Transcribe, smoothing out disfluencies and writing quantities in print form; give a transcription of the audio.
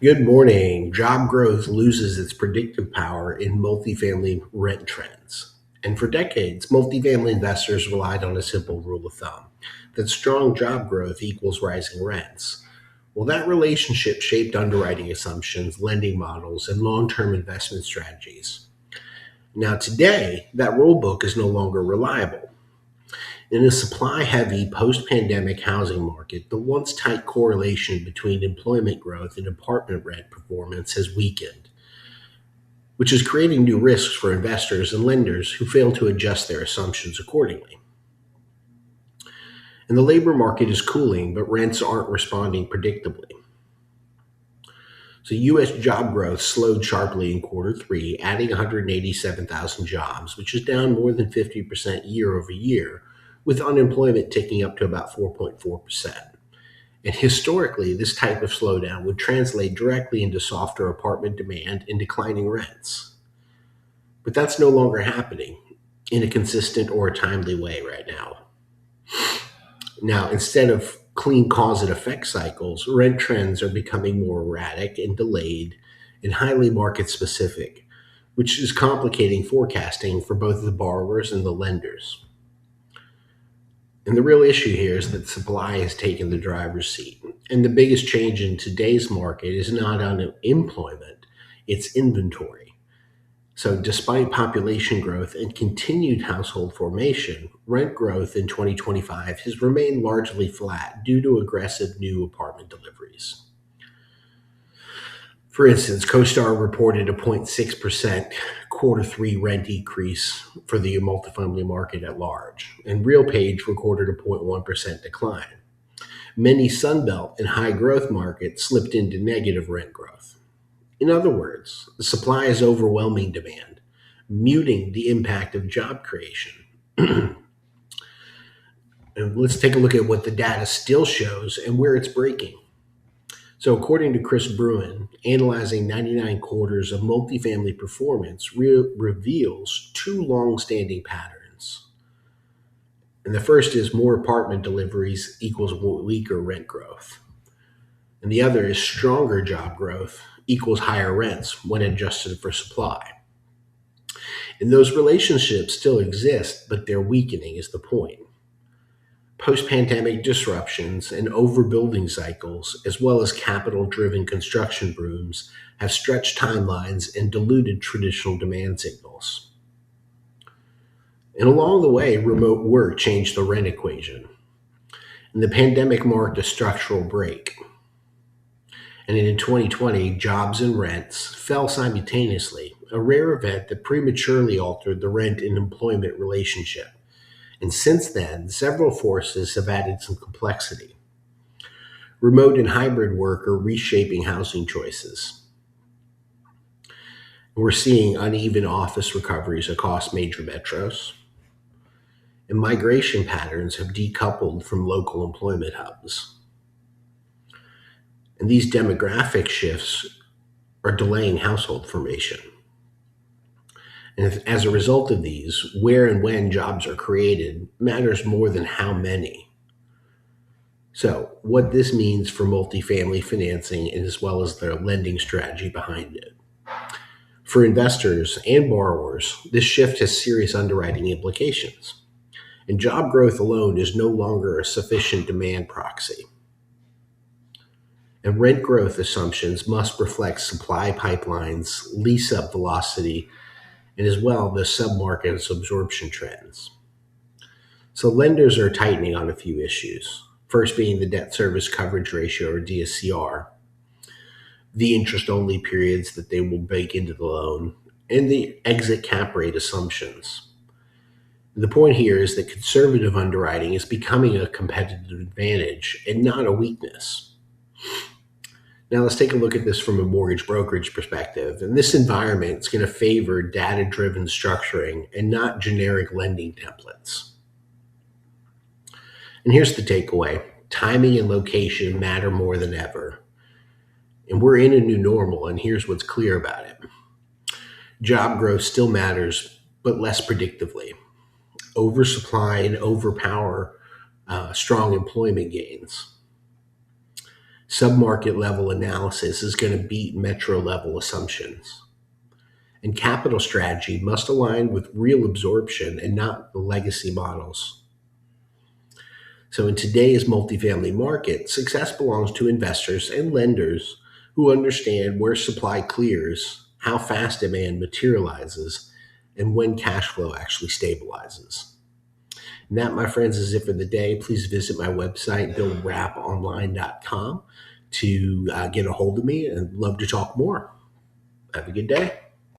Good morning. Job growth loses its predictive power in multifamily rent trends. And for decades, multifamily investors relied on a simple rule of thumb that strong job growth equals rising rents. Well, that relationship shaped underwriting assumptions, lending models, and long term investment strategies. Now, today, that rulebook is no longer reliable. In a supply heavy post pandemic housing market, the once tight correlation between employment growth and apartment rent performance has weakened, which is creating new risks for investors and lenders who fail to adjust their assumptions accordingly. And the labor market is cooling, but rents aren't responding predictably. So, U.S. job growth slowed sharply in quarter three, adding 187,000 jobs, which is down more than 50% year over year, with unemployment ticking up to about 4.4%. And historically, this type of slowdown would translate directly into softer apartment demand and declining rents. But that's no longer happening in a consistent or a timely way right now. Now, instead of clean cause and effect cycles, rent trends are becoming more erratic and delayed and highly market specific, which is complicating forecasting for both the borrowers and the lenders. And the real issue here is that supply has taken the driver's seat. And the biggest change in today's market is not unemployment, it's inventory. So, despite population growth and continued household formation, rent growth in 2025 has remained largely flat due to aggressive new apartment deliveries. For instance, CoStar reported a 0.6% quarter three rent decrease for the multifamily market at large, and RealPage recorded a 0.1% decline. Many Sunbelt and high growth markets slipped into negative rent growth. In other words, the supply is overwhelming demand, muting the impact of job creation. And let's take a look at what the data still shows and where it's breaking. So, according to Chris Bruin, analyzing 99 quarters of multifamily performance reveals two long-standing patterns. And the first is more apartment deliveries equals weaker rent growth. And the other is stronger job growth equals higher rents when adjusted for supply. And those relationships still exist, but they're weakening is the point. Post pandemic disruptions and overbuilding cycles, as well as capital driven construction booms, have stretched timelines and diluted traditional demand signals. And along the way, remote work changed the rent equation. And the pandemic marked a structural break. And in 2020, jobs and rents fell simultaneously, a rare event that prematurely altered the rent and employment relationship. And since then, several forces have added some complexity. Remote and hybrid work are reshaping housing choices. We're seeing uneven office recoveries across major metros, and migration patterns have decoupled from local employment hubs. And these demographic shifts are delaying household formation. And as a result of these, where and when jobs are created matters more than how many. So, what this means for multifamily financing as well as the lending strategy behind it. For investors and borrowers, this shift has serious underwriting implications. And job growth alone is no longer a sufficient demand proxy. And rent growth assumptions must reflect supply pipelines, lease up velocity, and as well the submarket's absorption trends. So lenders are tightening on a few issues. First being the debt service coverage ratio or DSCR, the interest only periods that they will bake into the loan, and the exit cap rate assumptions. The point here is that conservative underwriting is becoming a competitive advantage and not a weakness. Now let's take a look at this from a mortgage brokerage perspective. And this environment is going to favor data-driven structuring and not generic lending templates. And here's the takeaway. Timing and location matter more than ever. And we're in a new normal, and here's what's clear about it. Job growth still matters, but less predictively. Oversupply and overpower strong employment gains. Submarket level analysis is going to beat metro level assumptions. And capital strategy must align with real absorption and not the legacy models. So in today's multifamily market, success belongs to investors and lenders who understand where supply clears, how fast demand materializes, and when cash flow actually stabilizes. And that, my friends, is it for the day. Please visit my website, buildrapponline.com, to get a hold of me, and love to talk more. Have a good day.